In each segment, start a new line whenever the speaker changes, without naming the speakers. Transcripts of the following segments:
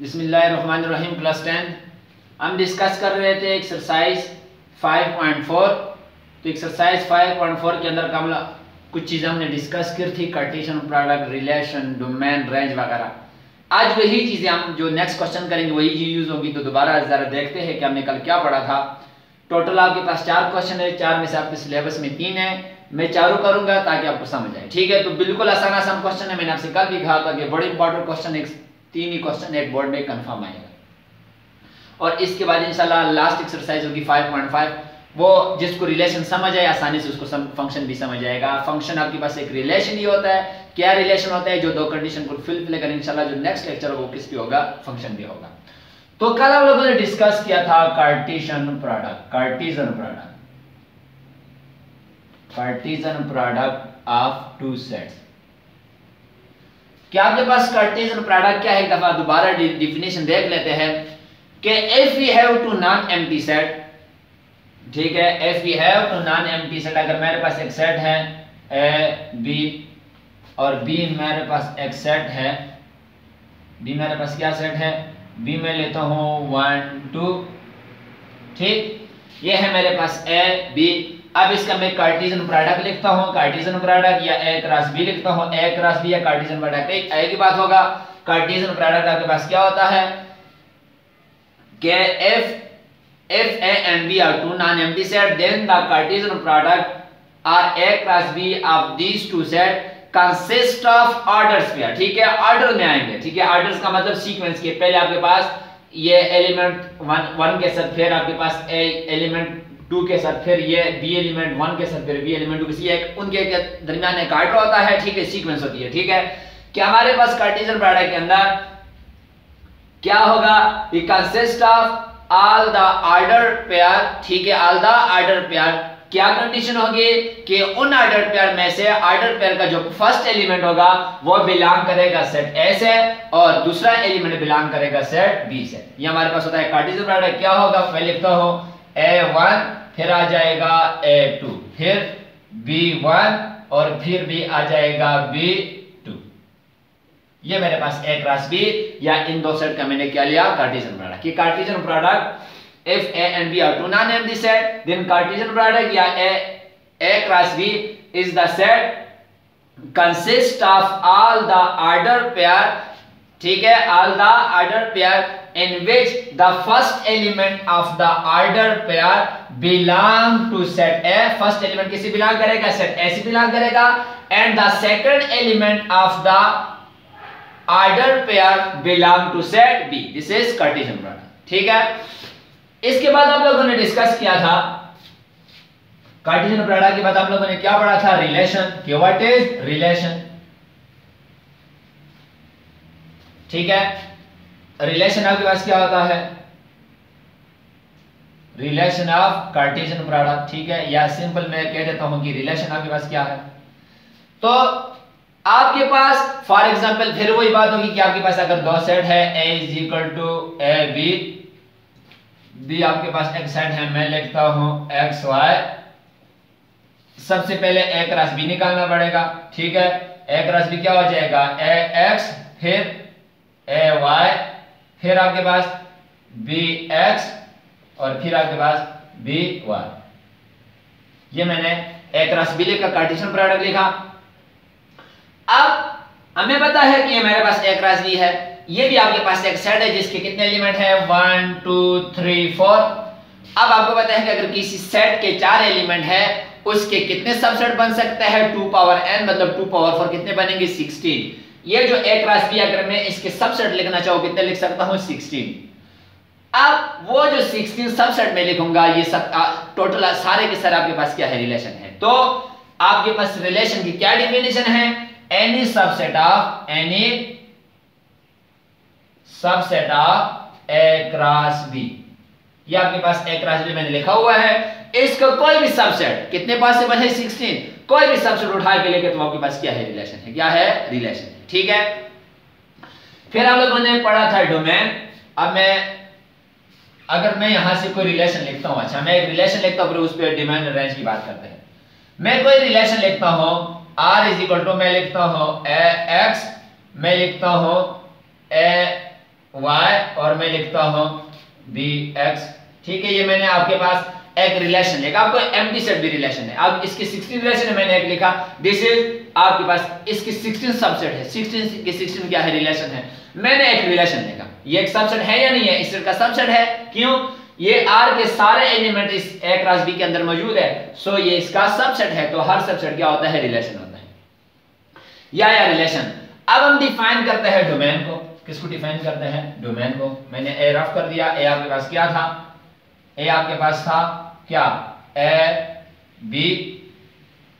बिस्मिल्लाहिर्रहमानिर्रहीम। क्लास 10 हम डिस्कस कर रहे थे एक्सरसाइज 5.4। तो एक्सरसाइज 5.4 के अंदर कमला कुछ चीज़ें हमने डिस्कस की थी, Cartesian product, relation, domain, range वगैरह। आज वही चीज़ें हम जो नेक्स्ट क्वेश्चन करेंगे वही चीज़ यूज होगी। तो दोबारा ज़रा देखते हैं कि हमने कल क्या पढ़ा था। टोटल आपके पास 4 क्वेश्चन है, 4 में से आपके सिलेबस में 3 है। मैं चारों करूंगा ताकि आपको समझ आए, ठीक है। तो बिल्कुल आसान आसान क्वेश्चन है। मैंने आपसे कल भी कहा था कि बड़े इंपॉर्टेंट क्वेश्चन है, 3 ही क्वेश्चन एक बोर्ड में कंफर्म आएगा। और इसके बाद इंशाल्लाह लास्ट एक्सरसाइज होगी 5.5। वो जिसको रिलेशन समझ आए आसानी से उसको फंक्शन भी समझ आएगा। फंक्शन आपके पास एक रिलेशन ही होता है। क्या रिलेशन होता है? जो दो कंडीशन को फुलफिल करें। इंशाल्लाह जो नेक्स्ट लेक्चर होगा वो किस पे होगा? फंक्शन भी होगा। तो कल हम लोगों ने डिस्कस किया था Cartesian product, Cartesian product of two sets. क्या आपके पास कार्टेशियन प्रोडक्ट क्या है? एक दफा दोबारा डिफिनेशन देख लेते हैं कि if we have two non empty set, ठीक है, if we have two non empty set, अगर मेरे पास एक सेट है ए बी और बी मेरे पास एक सेट है, बी मेरे पास क्या सेट है? बी में लेता हूं 1 2, ठीक, ये है मेरे पास ए बी। अब इसका मैं कार्टेशियन प्रोडक्ट लिखता हूं, कार्टेशियन प्रोडक्ट या ए क्रॉस बी लिखता हूं, ए क्रॉस बी या कार्टेशियन प्रोडक्ट एक ही बात होगा। कार्टेशियन प्रोडक्ट आपके पास क्या होता है कि if a and b are two non-empty set, then the Cartesian product or a cross b of these two set consist of orders pair, ठीक है, ऑर्डर में आएंगे, ठीक है। ऑर्डर्स का मतलब सीक्वेंस के, पहले आपके पास ये एलिमेंट 1 के साथ, फिर आपके पास ए एलिमेंट 2 के साथ, फिर ये बी एलिमेंट 1 के साथ, फिर बी एलिमेंट 2 के साथ, एक उनके दरमियान एक ऑर्डर होता है, ठीक है, सीक्वेंस होती है, ठीक है। कि हमारे पास कार्टेशियन प्रोडक्ट के अंदर क्या होगा? It consist of all the order pair, ठीक है, ऑल द ऑर्डर पेयर। क्या कंडीशन होगी कि उन ऑर्डर पेयर में से ऑर्डर पेयर का जो फर्स्ट एलिमेंट होगा वो बिलोंग करेगा सेट ए से और दूसरा एलिमेंट बिलोंग करेगा सेट बी से। ये हमारे पास होता है कार्टेशियन प्रोडक्ट। क्या होगा? मैं लिखता हूं a1, फिर आ जाएगा a2, फिर b1 और फिर भी आ जाएगा b2। ये मेरे पास ए क्रॉस बी या इन दो सेट का मैंने क्या लिया? Cartesian product. कि Cartesian product if a and b are two non-empty set, then Cartesian product या a cross b is the set consist of all the order pair, ठीक है, all the order pair in which the first element of the order pair belong to set A। first element किसे belong करेगा? set A से belong करेगा। and the second element of the order pair belong to set B। this is Cartesian product, ठीक है। इसके बाद आप लोगों ने डिस्कस किया था कार्टेशियन प्रोडक्ट के बाद आप लोगों ने क्या पढ़ा था? रिलेशन। कि व्हाट इज रिलेशन, ठीक है। रिलेशन आपके पास क्या होता है? रिलेशन ऑफ कार्टेशियन प्रोडक्ट, ठीक है, या सिंपल मैं कह देता हूं कि रिलेशन आपके पास क्या है। तो आपके पास फॉर एग्जांपल फिर वही बात होगी कि आपके पास अगर दो सेट है a is equal to A B, B आपके पास एक सेट है, मैं लिखता हूं एक्स वाई। सबसे पहले ए क्रॉस बी निकालना पड़ेगा, ठीक है। ए क्रॉस बी क्या हो जाएगा? ए एक्स, फिर ए वाई, फिर आपके पास बी एक्स और फिर आपके पास बी वाई। ये मैंने ए क्रॉस बी लिखा, कार्टेशियन प्रोडक्ट लिखा। अब हमें पता है कि ये मेरे पास ए क्रॉस बी है। ये भी आपके पास एक सेट है जिसके कितने एलिमेंट है? 1 2 3 4। अब आपको पता है कि अगर किसी सेट के 4 एलिमेंट है उसके कितने सबसेट बन सकते हैं? 2 पावर n, मतलब 2 पावर 4 कितने बनेंगे? 16। ये जो a क्रॉस b, अगर मैं इसके सबसेट लिखना चाहूं कितने लिख सकता हूं? 16। अब वो जो 16 सबसेट में लिखूंगा, ये सब टोटल सारे के सारे आपके पास क्या है? रिलेशन है। तो आपके पास रिलेशन की क्या डिफिनेशन है? Any subset of A cross B. ये आपके पास ए क्रॉस बी मैंने लिखा हुआ है। इसका कोई भी सबसेट कितने पॉसिबल है? 16। कोई भी सबसेट उठा के लेके तो आपके पास क्या है? रिलेशन है। क्या है? रिलेशन है, ठीक है। फिर हम लोगों ने पढ़ा था डोमेन। अब अगर मैं यहां से कोई रिलेशन लिखता हूं, अच्छा मैं एक रिलेशन लिखता हूं, फिर उस पर डोमेन रेंज की बात करते हैं। मैं कोई रिलेशन लिखता हूं r इज इक्वल टू, मैं लिखता हूं ए एक्स, मैं लिखता हूं ए वाई और मैं लिखता हूं बी एक्स। ठीक है, ये मैंने आपके पास एक रिलेशन लिखा, आपको एम्प्टी सेट भी रिलेशन है। अब इसकी 16 रिलेशन है, मैंने एक लिखा, दिस इज आपके पास इसकी 16 सबसेट है। 16 की 16 क्या है, रिलेशन है। मैंने एक रिलेशन लिखा, ये एक सबसेट है या नहीं है, इस सेट का सबसेट है। क्यों, ये आर के सारे एलिमेंट इस ए क्रॉस बी के अंदर मौजूद है, सो ये इसका सबसेट है। तो हर सबसेट क्या होता है, रिलेशन होता है या रिलेशन। अब हम डिफाइन करते हैं डोमेन को। किसको डिफाइन करते हैं, डोमेन को। मैंने ए रफ कर दिया, ए आपके पास क्या था, ए आपके पास था क्या, ए बी,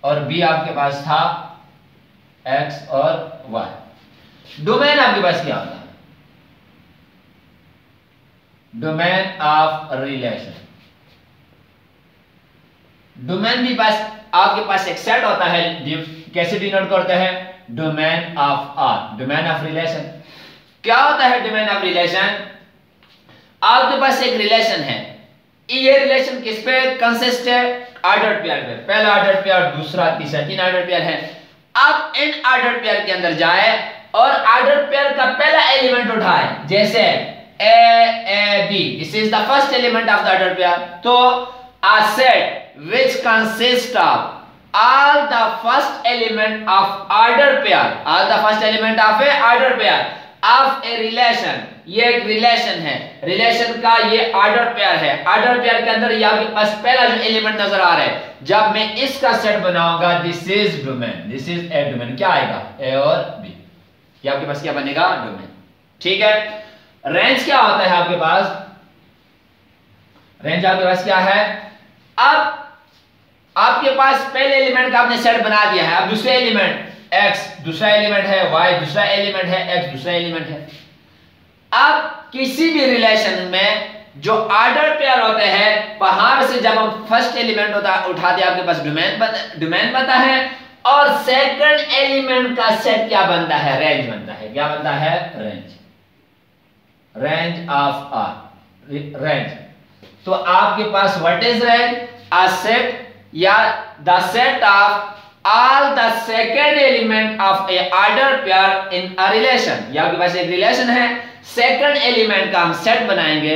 और बी आपके पास था एक्स और वाई। डोमेन आपके पास क्या होता है, डोमेन ऑफ रिलेशन। डोमेन भी पास आपके पास एक सेट होता है, कैसे डिनोट करते हैं, domain of R, domain of relation. क्या होता है डोमेन ऑफ रिलेशन, आपके पास एक रिलेशन है, ये रिलेशन किस पे कंसिस्ट है, ऑर्डर्ड पेयर पे। पहला ऑर्डर्ड पेयर, दूसरा, तीसरा, 3 ऑर्डर्ड पेयर है। आप इन ऑर्डर्ड पेयर के अंदर जाए और ऑर्डर्ड पेयर का पहला एलिमेंट उठाए, जैसे A B, this is the first element of the ordered pair. तो a set which consists of all the first element of order pair, all the first element of a order pair of a relation, ये एक relation है, relation का ये order pair है। Order pair के अंदर ये आपके पास पहला जो एलिमेंट नजर आ रहा है, जब मैं इसका सेट बनाऊंगा, this is domain, this is A domain. क्या आएगा, ए और बी, ये आपके पास क्या बनेगा, डोमेन। ठीक है, रेंज क्या होता है आपके पास, रेंज आपके पास क्या है, अब आपके पास पहले एलिमेंट का आपने सेट बना दिया है, अब दूसरे एलिमेंट x दूसरा एलिमेंट है, y दूसरा एलिमेंट है, x दूसरा एलिमेंट है। अब किसी भी रिलेशन में जो ऑर्डर पेयर होते हैं, वहां से जब हम फर्स्ट एलिमेंट उठाते हैं, आपके पास डोमेन बनता है, और सेकंड एलिमेंट का सेट क्या बनता है, रेंज बनता है। क्या बनता है, range, range of R, range. तो आपके पास what is range, a set या the set of all the second element of a order pair in a relation। या आपके पास एक रिलेशन है, सेकंड एलिमेंट का हम सेट बनाएंगे,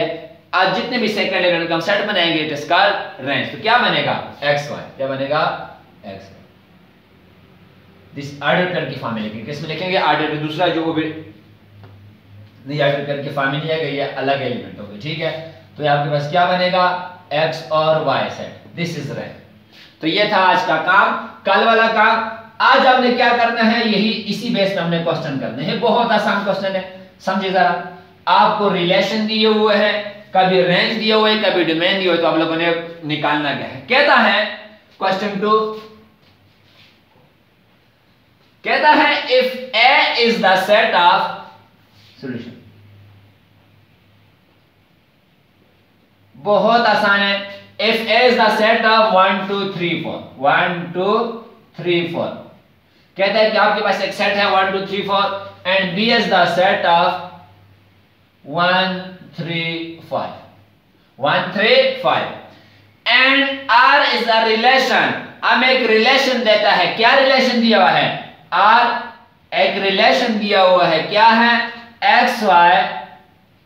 और जितने भी सेकंड एलिमेंट का हम सेट बनाएंगे, इट इज कॉल्ड रेंज। तो क्या बनेगा, एक्स वाई, क्या बनेगा, X Y. This order pair की फॉर्म में लिखेंगे, किसमें लिखेंगे, ऑर्डर पे। दूसरा जो भी नहीं ऑर्डर पेयर की फॉर्म में है, ये अलग एलिमेंट होगा। ठीक है, तो ये आपके पास क्या बनेगा, एक्स और Y set, this is range. तो ये था आज का काम, कल वाला काम। आज आपने क्या करना है, यही इसी बेस पे हमने क्वेश्चन करने हैं। बहुत आसान क्वेश्चन है, समझिए जरा। आपको रिलेशन दिए हुए हैं, कभी रेंज दिए हुए, कभी डोमेन दिए हुए, तो आप लोगों ने निकालना क्या है। कहता है क्वेश्चन 2, कहता है if A is the set of solution. बहुत आसान है। If A is the set of 1 2 3 4, 1 2 3 4, कहता है कि आपके पास एक सेट है 1 2 3 4, and B is the set of 1 3 5, 1 3 5, and R is a relation। हमें एक रिलेशन देता है, क्या रिलेशन दिया हुआ है, R एक रिलेशन दिया हुआ है, क्या है, x y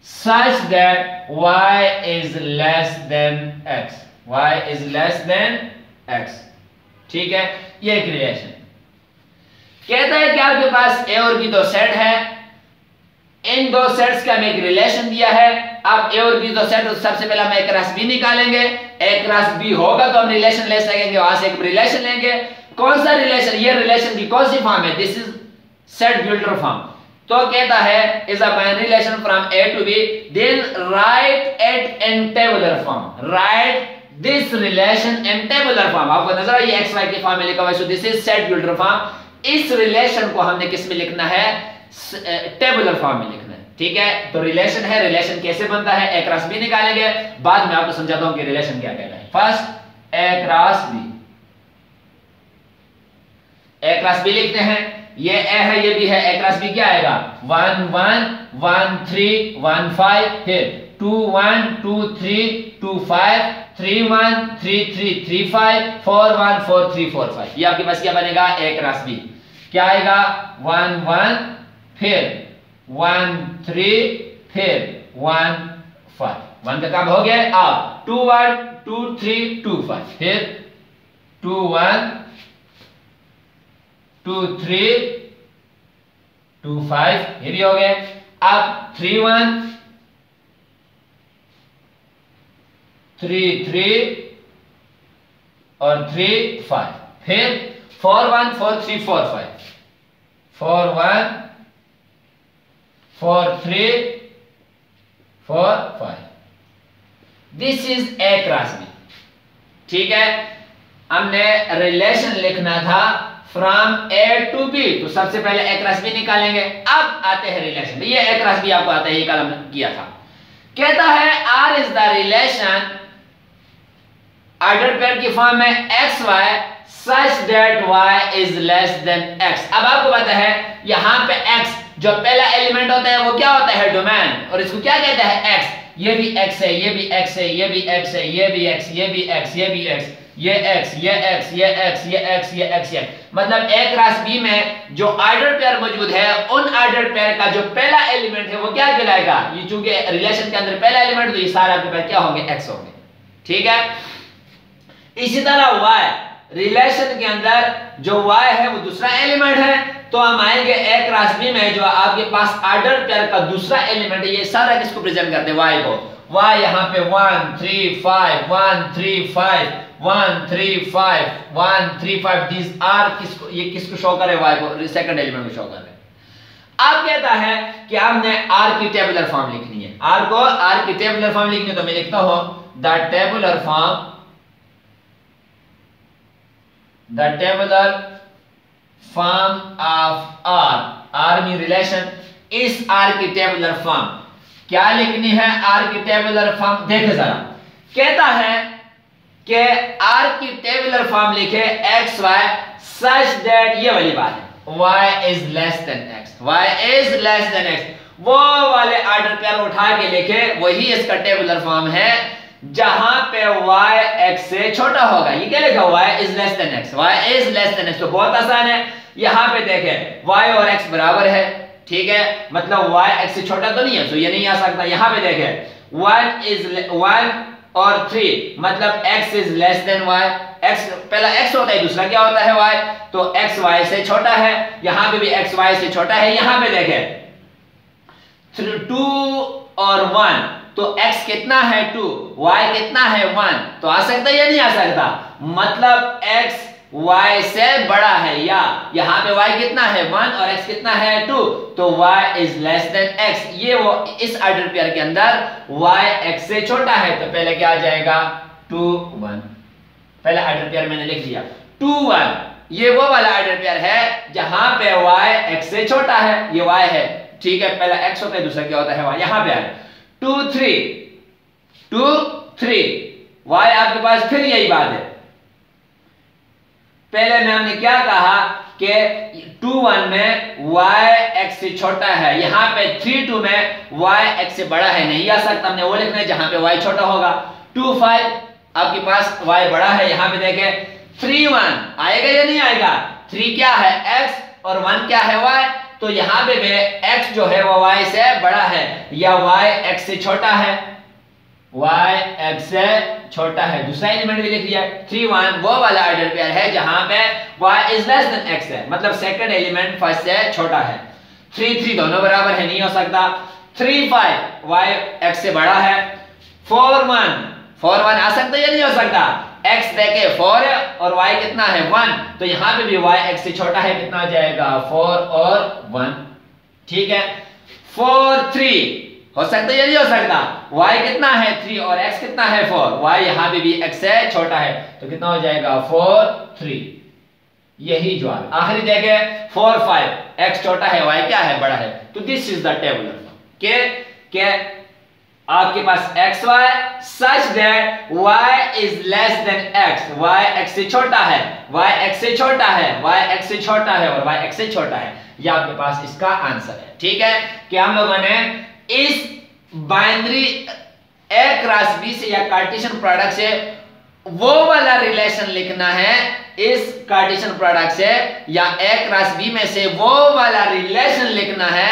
such that y is less than x, y is less than x। ठीक है, ये एक रिलेशन। कहता है कि आपके पास a और b दो सेट है, इन दो सेट्स का हमें एक रिलेशन दिया है। अब a और b दो सेट, सबसे पहले हम a क्रॉस b निकालेंगे, a क्रॉस b होगा तो हम रिलेशन ले सकेंगे, वहां से एक रिलेशन लेंगे। कौन सा रिलेशन, ये रिलेशन की कौन सी फॉर्म है, this is set builder form. तो कहता है is a binary relation from A to B, then write it in tabular form, write this relation in tabular form. आपको नजर आ, ये एक्स वाई की फॉर्म में लिखा हुआ है, so this is set builder form. इस रिलेशन को हमने किस में लिखना है, टेबुलर फॉर्म में लिखना है। ठीक है, तो रिलेशन है, रिलेशन कैसे बनता है, ए क्रॉस बी निकालेंगे, बाद में आपको समझाता हूं कि रिलेशन क्या कहता है। First A cross B, A cross B लिखते हैं, ये ए है, ये भी है, ए क्रॉस बी क्या आएगा, 1 1 1 3 1 5, फिर 2 1 2 3 2 5 3 1 3 3 3 5 4 1 4 3 4 5। ये आपके पास क्या बनेगा, ए क्रॉस बी क्या आएगा, 1 1 फिर 1 3 फिर 1 5 1 का काम हो गया। अब 2 1 2 3 2 5 फिर 2 1 2 3 2 5 ये भी हो गया। अब 3 1 3 3 और 3 5 फिर 4 1 4 3 4 5 4 1 4 3 4 5 this is A cross B. ठीक है, हमने रिलेशन लिखना था फ्रॉम ए टू बी, तो सबसे पहले ए क्रॉस बी निकालेंगे। अब आते हैं रिलेशन। ये ए क्रॉस बी आपको आता है, ये कलम किया था। कहता है R is the relation order pair की फॉर्म में x y such that y is less than x. अब आपको पता है यहां पे एक्स जो पहला एलिमेंट होता है वो क्या होता है, डोमेन, और इसको क्या कहते हैं, एक्स। ये भी एक्स है, ये भी एक्स है, ये भी एक्स है, ये भी एक्स, ये भी एक्स, ये भी एक्स, ये एक्स, ये एक्स, ये एक्स, ये एक्स, ये एक्स, ये मतलब ए क्रॉस बी में जो ऑर्डर पेयर मौजूद है उन ऑर्डर पेयर का जो पहला एलिमेंट है वो क्या कहलाएगा, ये चूंकि रिलेशन के अंदर पहला एलिमेंट, तो ये सारे आपके पास क्या होंगे, एक्स होंगे। ठीक है, इसी तरह y रिलेशन के अंदर जो y है वो दूसरा एलिमेंट है, तो हम आएंगे ए क्रॉस बी में जो आपके पास ऑर्डर पेयर का दूसरा एलिमेंट है, ये सारा किसको प्रेजेंट करते हैं, y को। y यहां पे 1 3 5 1 3 5 1 3 5 1 3 5 दिस आर किसको, ये किसको शो करे, y को, सेकंड एलिमेंट को शो कर रहे हैं। अब कहता है कि हमने r की टेबुलर फॉर्म लिखनी है। r की टेबुलर फॉर्म लिखनी है, तो मैं लिखता हूं the tabular form of R में रिलेशन, इस R की टेबुलर फॉर्म क्या लिखनी है, R की टेबुलर फॉर्म देखे जरा। कहता है कि R की टेबुलर फॉर्म लिखे x y such that, ये वाली बात है, y is less than x, y is less than x, वो वाले ऑर्डर पेयर उठा के लिखे, वही इसका टेबुलर फॉर्म है जहां पे y x से छोटा होगा। ये क्या लिखा, y is less than x, y is less than x, तो बहुत आसान है। यहां पे देखें y और x बराबर है, ठीक है, मतलब y x से छोटा तो नहीं है, तो ये नहीं आ सकता। यहां पे देखें 1 और 3 मतलब x is less than y, x पहला x होता है, दूसरा क्या होता है, y, तो x y से छोटा है, यहां पे भी x y से छोटा है। यहां पे देखें 2 और 1, तो x कितना है 2, y कितना है 1, तो आ सकता है या नहीं आ सकता, मतलब x y से बड़ा है, या यहां पे y कितना है 1 और x कितना है 2, तो y is less than x, ये वो इस ऑर्डर पेयर के अंदर y x से छोटा है, तो पहले क्या आ जाएगा 2 1, पहला ऑर्डर पेयर मैंने लिख दिया 2 1, ये वो वाला ऑर्डर पेयर है जहां पे y x से छोटा है, ये y है, ठीक है, पहला x होता है, दूसरा क्या होता है y, यहां पे है 2 3 y आपके पास फिर यही बात है। पहले में हमने क्या कहा कि 2 1 में y x से छोटा है, यहां पे 3 2 में y x से बड़ा है, नहीं आ सकता, हमने वो लिखना है जहां पे y छोटा होगा। 2 5 आपके पास y बड़ा है, यहां पे देखें 3 1 आएगा या नहीं आएगा, 3 क्या है x और 1 क्या है y, तो यहां पे भी x जो है वो y से बड़ा है, या y x से छोटा है, y x से छोटा है, दूसरा एलिमेंट भी लिख लिया। 3 1 वो वाला ऑर्डर पेयर है जहां पे y is less than x है, मतलब सेकंड एलिमेंट फर्स्ट से छोटा है। 3 3 दोनों बराबर है, नहीं हो सकता। 3 5 y x से बड़ा है। 4 1 आ सकता है या नहीं हो सकता, x देखे 4 है और y कितना है 1, तो यहां पे भी y x से छोटा है, कितना आ जाएगा 4 और 1, ठीक है। 4 3 हो सकता है या नहीं हो सकता, y कितना है 3 और x कितना है 4, y यहां पे भी x से छोटा है, तो कितना हो जाएगा 4 3, यही जवाब। आखिरी देखे 4 5 x छोटा है, y क्या है बड़ा है, तो this is the tabular form के आपके पास x y such that y is less than x, y x से छोटा है, y x से छोटा है, y x से छोटा है और y x से छोटा है, ये आपके पास इसका आंसर है। ठीक है, कि हम लोगों ने इस बाइनरी ए क्रॉस बी से या कार्टेशियन प्रोडक्ट से वो वाला रिलेशन लिखना है, इस कार्टेशियन प्रोडक्ट से या ए क्रॉस बी में से वो वाला रिलेशन लिखना है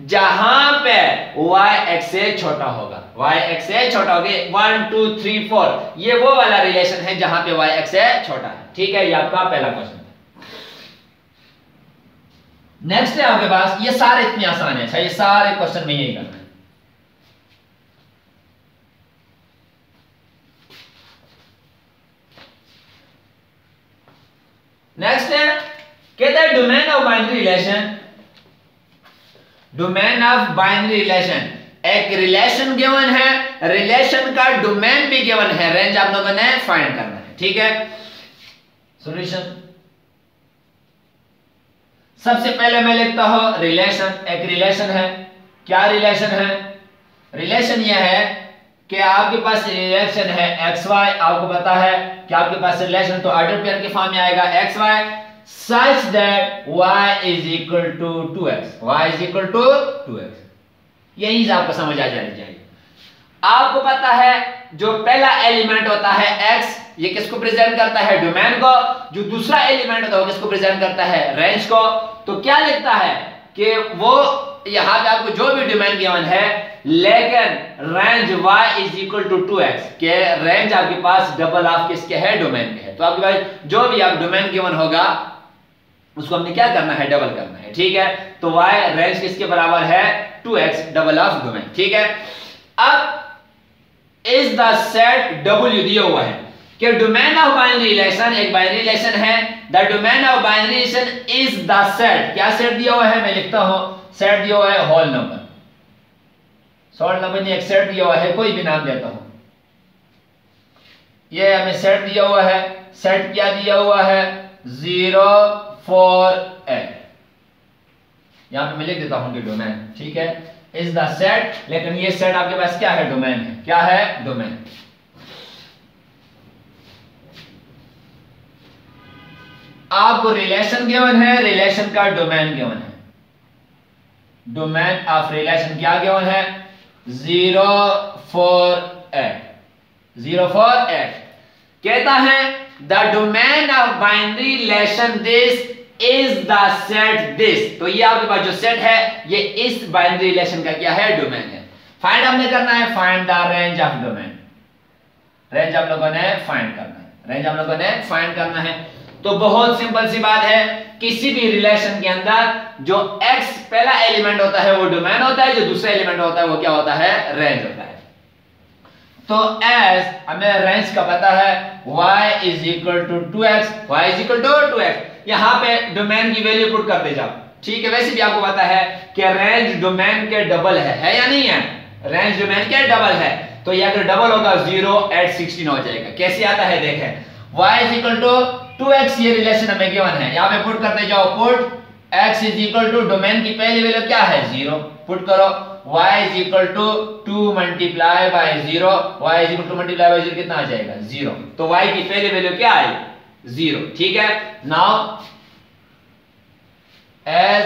जहां पे y x से छोटा होगा, y x से छोटा होगा। 1 2 3 4 ये वो वाला रिलेशन है जहां पे y x से छोटा है। ठीक है, ये आपका पहला क्वेश्चन है। नेक्स्ट है आपके पास, ये सारे इतने आसान है, अच्छा ये सारे क्वेश्चन में यही करना है। नेक्स्ट है, कहता है domain of binary relation, domain of binary relation, एक रिलेशन गिवन है, रिलेशन का डोमेन भी गिवन है, रेंज आप लोगों ने फाइंड करना है। ठीक है, सॉल्यूशन सबसे पहले मैं लिखता हूं रिलेशन, एक रिलेशन है। क्या रिलेशन है? रिलेशन यह है कि आपके पास रिलेशन है एक्स वाई, आपको पता है कि आपके पास रिलेशन तो ऑर्डर पेयर के फॉर्म में आएगा x y, such that y is equal to 2x, y is equal to 2x। यही से आपको समझ आ जानी चाहिए। आपको पता है जो पहला एलिमेंट होता है x, ये किसको प्रेजेंट करता है? डोमेन को। जो दूसरा एलिमेंट होता है वो किसको प्रेजेंट करता है? रेंज को। तो क्या लिखता है कि वो यहां पे आपको जो भी डोमेन गिवन है, लेकिन range y is equal to 2x, के रेंज आपके पास डबल ऑफ किसके है? डोमेन के है। तो आपके पास जो भी आप डोमेन गिवन होगा उसको हमने क्या करना है? डबल करना है। ठीक है, तो y रेंज किसके बराबर है? 2x double of domain. ठीक है, अब इज द सेट W दिया हुआ है कि डोमेन ऑफ बाइनरी रिलेशन एक बाइनरी रिलेशन है, the domain of binary relation is the set. क्या सेट दिया हुआ है? मैं लिखता हूं, सेट दिया हुआ है होल नंबर, होल नंबर ने एक सेट दिया हुआ है, कोई भी नाम देता हूं। ये हमें सेट दिया हुआ है, सेट क्या दिया हुआ है? 0 4 8। यहां पे मैं लिख देता हूं कि डोमेन। ठीक है, इज द सेट, लेकिन ये सेट आपके पास क्या है? डोमेन है। क्या है? डोमेन। आपको रिलेशन गिवन है, रिलेशन का डोमेन गिवन है। डोमेन ऑफ रिलेशन क्या गिवन है? 0 4 8, 0 4 8। कहता है the domain of binary relation this is the set this. तो ये आपके पास जो सेट है ये इस बाइनरी रिलेशन का क्या है? डोमेन है। फाइंड हमने करना है, find the range of domain. Range हम लोगों ने फाइंड करना है, रेंज हम लोगों ने फाइंड करना है। तो बहुत सिंपल सी बात है, किसी भी रिलेशन के अंदर जो x पहला एलिमेंट होता है वो डोमेन होता है, जो दूसरा एलिमेंट होता है वो क्या होता है? रेंज होता है। तो as हमें रेंज का पता है y is equal to 2x, y is equal to 2x। यहां पे डोमेन की वैल्यू पुट कर दे जाओ। ठीक है, वैसे भी आपको पता है कि रेंज डोमेन के डबल है या नहीं है? रेंज डोमेन के डबल है, तो ये अगर डबल होगा 0 8 16 हो जाएगा। कैसे आता है देखें, y is equal to 2x, ये रिलेशन हमें गिवन है, यहां पे पुट करते जाओ, put x is equal to domain की पहली वैल्यू क्या है? 0, पुट करो y is equal to 2 multiply by 0, y is equal to multiply by 0 कितना आ जाएगा? 0। तो y की पहली वैल्यू क्या आई? 0। ठीक है, now as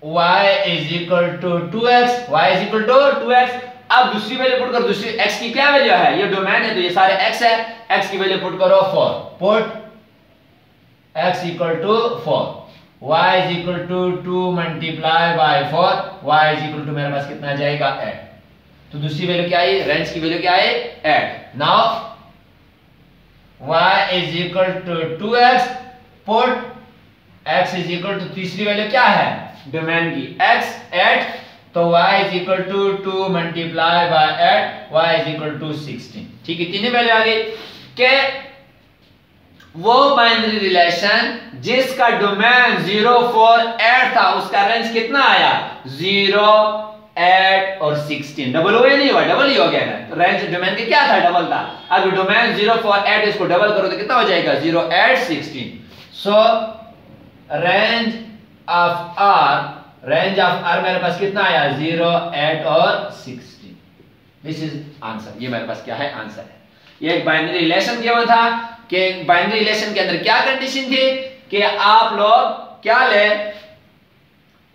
y is equal to 2x, y is equal to 2x। अब दूसरी वैल्यू पुट करो, दूसरी x की क्या वैल्यू है? ये डोमेन है तो ये सारे x है, x की वैल्यू पुट करो 4, put x equal to 4, y is equal to 2 multiply by 4, y is equal to मेरे पास कितना आ जाएगा? 8। तो दूसरी वैल्यू क्या आई? रेंज की वैल्यू क्या आई? 8। Now y is equal to 2x, put x is equal to तीसरी वैल्यू क्या है? डोमेन की x 8, तो y is equal to 2 multiply by 8, y is equal to 16। ठीक है, तीनों वैल्यू आ गई के वो बाइनरी रिलेशन जिसका डोमेन 0 4 8 था उसका रेंज कितना आया? 0 8 और 16। डबल हुआ या नहीं हुआ? डबल ही हो गया ना। तो रेंज डोमेन के क्या था? डबल था। अगर डोमेन 0 4 8 इसको डबल करो तो कितना हो जाएगा? 0 8 16। सो रेंज ऑफ आर मेरे पास कितना आया? 0 8 और 16। This is answer. ये मेरे पास क्या है? आंसर है। ये एक बाइनरी रिलेशन गिवन था कि बाइनरी रिलेशन के अंदर क्या कंडीशन थी कि आप लोग क्या ले,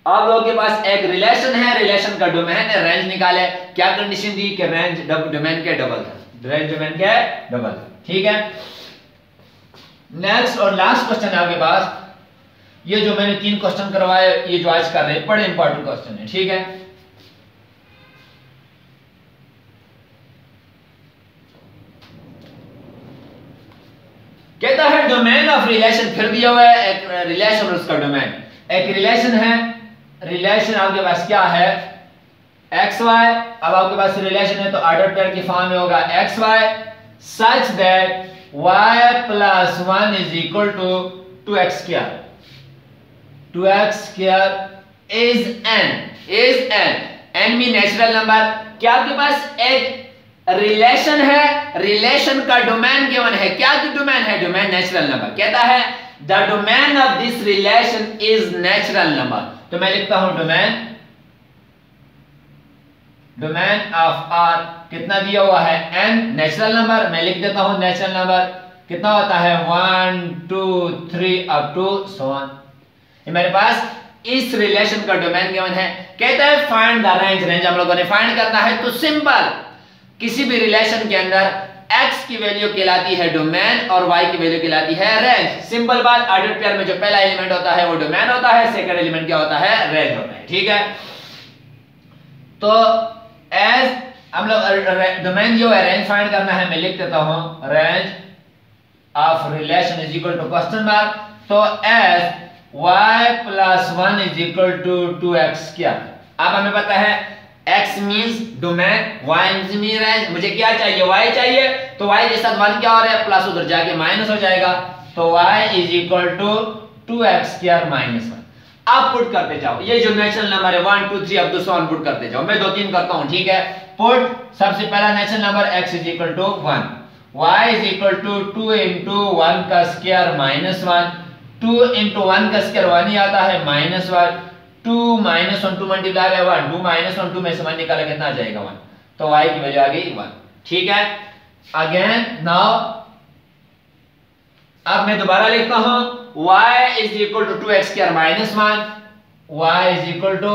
आप लोगों के पास एक रिलेशन है, रिलेशन का डोमेन है, रेंज निकाले। क्या कंडीशन थी कि रेंज डोमेन के डबल था, रेंज डोमेन के डबल। ठीक है, नेक्स्ट और लास्ट क्वेश्चन है आपके पास। ये जो मैंने 3 क्वेश्चन करवाए, ये जो आज कर रहे हैं बड़े इंपॉर्टेंट क्वेश्चन है। ठीक है, रिलेशन फिर दिया हुआ है, एक रिलेशन और उसका डोमेन। एक रिलेशन है, रिलेशन आपके पास क्या है, एक्स वाई। अब आपके पास रिलेशन है तो ऑर्डर पेयर की फॉर्म में होगा x y such that y plus 1 is equal to 2x square. 2x square is n भी नेचुरल नंबर। क्या आपके पास एक रिलेशन है, रिलेशन का डोमेन गिवन है, क्या की डोमेन है, डोमेन नेचुरल नंबर। कहता है the domain of this relation is natural number. तो मैं लिखता हूं डोमेन ऑफ आर कितना दिया हुआ है, n नेचुरल नंबर। मैं लिख देता हूं नेचुरल नंबर कितना होता है 1 2 3 अप टू सो ऑन। ये मेरे पास इस रिलेशन का डोमेन गिवन है। कहता है फाइंड द रेंज। रेंज हम लोगों ने फाइंड करना है तो सिंपल, किसी भी रिलेशन के अंदर x की वैल्यू कहलाती है डोमेन और y की वैल्यू कहलाती है रेंज। सिंपल बात, ऑर्डर पेयर में जो पहला एलिमेंट होता है वो डोमेन होता है, सेकंड एलिमेंट क्या होता है, रेंज होता है। ठीक है, तो एज हम लोग डोमेन जो है रेंज फाइंड करना है, मैं लिख देता हूं range of relation is equal to question mark. तो as y plus 1 is equal to 2x square. अब हमें पता है x means domain, y means range. मुझे क्या चाहिए, y चाहिए, तो y के साथ 1 क्या हो रहा है, प्लस उधर जाके माइनस हो जाएगा। तो y is equal to 2x square minus 1। अब पुट करते जाओ, ये जो नेचुरल नंबर है 1 2 3 अब तो 1 पुट करते जाओ। मैं 2 3 करता हूं, ठीक है। पुट सबसे पहला natural number x is equal to 1, y is equal to 2 into 1 का स्क्वायर माइनस 1। 2 into 1 का स्क्वायर 1 ही आता है minus 1। 2 minus 1 2 multiply by 1, 2 minus 1 2 में से 1 निकाला कितना आ जाएगा 1। तो y की वैल्यू आ गई 1। ठीक है, अगेन नाउ अब मैं दोबारा लिखता हूं y is equal to 2x square minus 1, y is equal to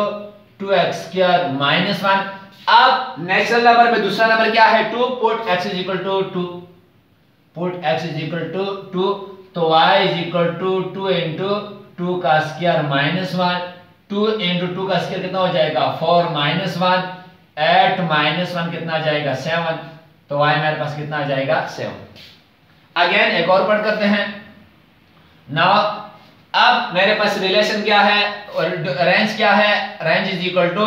2x square minus 1। अब नेचुरल नंबर में दूसरा नंबर क्या है 2, put x is equal to 2, put x is equal to 2। तो y is equal to 2 into 2 का square minus 1। 2 into 2 का square कितना हो जाएगा 4 minus 1। 8 minus 1 कितना आ जाएगा 7। तो y मेरे पास कितना आ जाएगा 7। अगेन एक और पढ़ करते हैं। नाउ अब मेरे पास रिलेशन क्या है और रेंज क्या है, range is equal to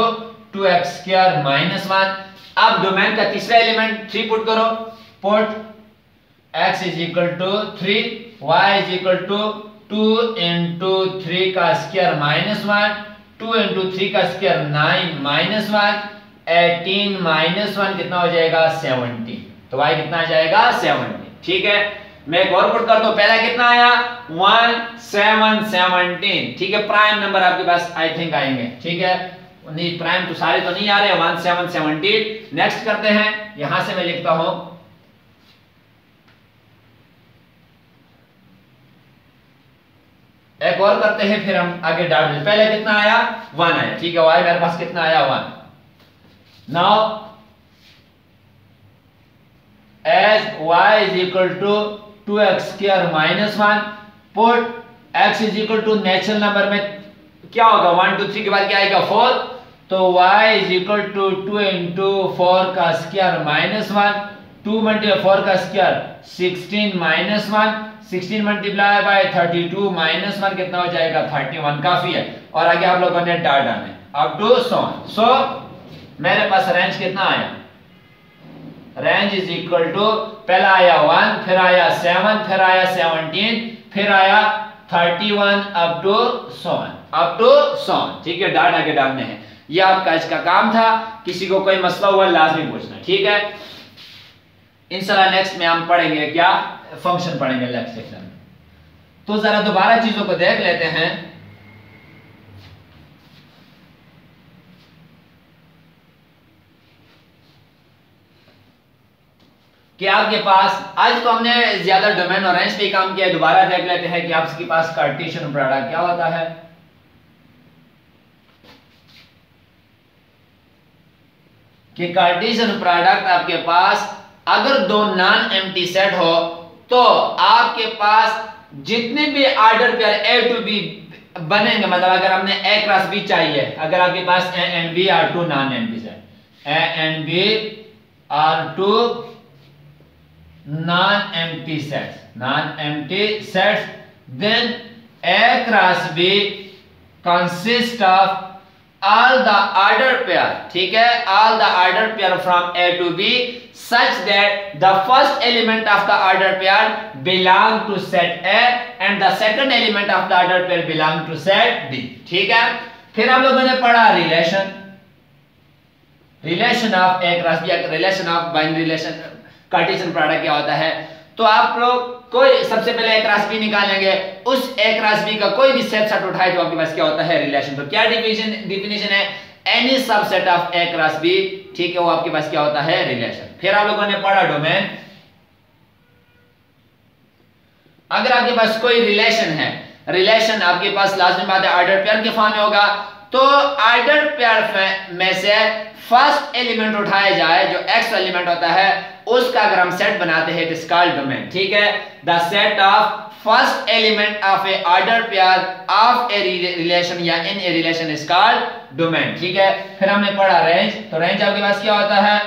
2x square minus 1। अब डोमेन का तीसरा एलिमेंट 3 पुट करो। Put x is equal to 3, y is equal to 2 into 3 का स्क्वायर माइनस 1। 2 into 3 का स्क्वायर 9 minus 1। 18 minus 1 कितना हो जाएगा 17। तो y कितना आ जाएगा 17। ठीक है, मैं एक और पुट करता हूं। पहला कितना आया 1 7 17। ठीक है, प्राइम नंबर आपके पास आई थिंक आएंगे। ठीक है, नहीं प्राइम तो सारे तो नहीं आ रहे, 1 7 17। नेक्स्ट करते हैं, यहां से मैं लिखता हूं एक और करते हैं, फिर हम आगे डाल दें। पहले कितना आया 1 आया। ठीक है, y मेरे पास कितना आया 1। Now as y is equal to 2x square minus 1, put x is equal to natural number में क्या होगा 1 2 3 के बाद क्या आएगा 4। तो y is equal to 2 into 4 का स्क्वायर माइनस 1। 2 मल्टीप्लाई 4 का square 16 minus 1। 16 multiply by 32 minus 1 कितना हो जाएगा 31। काफी है, और आगे आप लोगों ने डाल डालना है अप टू सो मेरे पास रेंज कितना आया, रेंज इज इक्वल टू पहला आया 1, फिर आया 7, फिर आया 17, फिर आया 31 अप टू सो। ठीक है, डाट आगे डालने हैं। ये आपका इसका काम था। किसी को कोई मसला हुआ लाजमी पूछना। ठीक है, इंशाल्लाह नेक्स्ट में हम पढ़ेंगे क्या, फंक्शन पढ़ेंगे नेक्स्ट सेक्शन में। तो जरा दोबारा चीजों को देख लेते हैं। कि आपके पास आज तो हमने ज्यादा डोमेन और रेंज पे काम किया है। दोबारा देख लेते हैं कि आपके पास कार्टेशियन प्रोडक्ट क्या होता है। कि कार्टेशियन प्रोडक्ट आपके पास अगर दो नॉन एम्प्टी सेट हो तो आपके पास जितने भी order pair A to B बनेंगे, मतलब अगर हमने ए क्रॉस बी चाहिए, अगर आपके पास A and B are two non empty set, A and B are two non empty sets, then A cross B consist of all the order pair, ठीक है, all the order pair from A to B such that the first element of the order pair belong to set A and the second element of the order pair belong to set B, ठीक है। फिर हम लोगों ने पढ़ा relation of A cross B, relation of binary relation, Cartesian product क्या होता है। तो आप लोग कोई सबसे पहले ए क्रॉस बी निकालेंगे, उस ए क्रॉस बी का कोई भी सबसेट उठाए तो आपके पास क्या होता है, रिलेशन। तो क्या डिफिनेशन है, any subset of A cross B, ठीक है, वो आपके पास क्या होता है, रिलेशन। फिर आप लोगों ने पढ़ा डोमेन। अगर आपके पास कोई रिलेशन है, रिलेशन आपके पास लाजमी बात है ऑर्डर पेयर के फॉर्म में होगा, तो ऑर्डर पेयर में से फर्स्ट एलिमेंट उठाया जाए जो एक्स एलिमेंट होता है, उसका अगर हम सेट बनाते हैं इट इज कॉल्ड डोमेन, ठीक है। The set of first element of A order pair of a relation या इन a relation is called domain, ठीक है। फिर हमने पढ़ा रेंज। तो रेंज आपके पास क्या होता है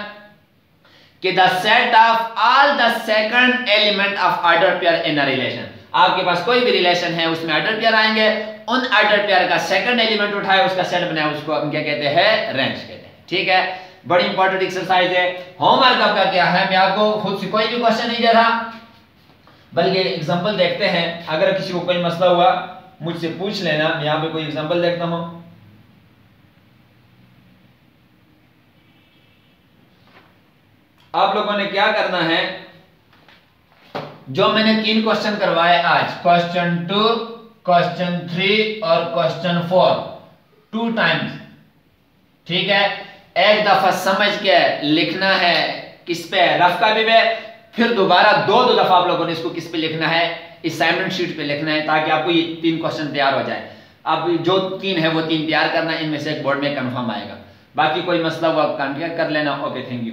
कि the set of all the second element of order pair in a relation. आपके पास कोई भी रिलेशन है उसमें ऑर्डर पेयर आएंगे, उन ऑर्डर पेयर का सेकंड एलिमेंट उठाए उसका सेट बनाए, उसको हम क्या कहते हैं, रेंज कहते हैं, ठीक है। बड़ी इंपॉर्टेंट एक्सरसाइज है। होमवर्क आपका क्या है, मैं आपको खुद से कोई भी क्वेश्चन नहीं दे रहा, बल्कि एग्जांपल देखते हैं। अगर किसी को कोई मसला हुआ मुझसे पूछ लेना, मैं यहाँ पे कोई एग्जांपल देखता हूं। आप लोगों ने क्या करना है, जो मैंने 3 क्वेश्चन करवाए आज, क्वेश्चन 2, क्वेश्चन 3 और क्वेश्चन 4, 2 टाइम्स, ठीक है। एक दफा समझ के लिखना है, किस पे, रफ कॉपी पे, फिर दोबारा दो दफा आप लोगों ने इसको किस पे लिखना है, असाइनमेंट शीट पे लिखना है, ताकि आपको ये 3 क्वेश्चन तैयार हो जाए। अब जो 3 है वो 3 तैयार करना, इनमें से एक बोर्ड में कंफर्म आएगा। बाकी कोई मसला हुआ आप कांटेक्ट कर लेना। Okay, thank you.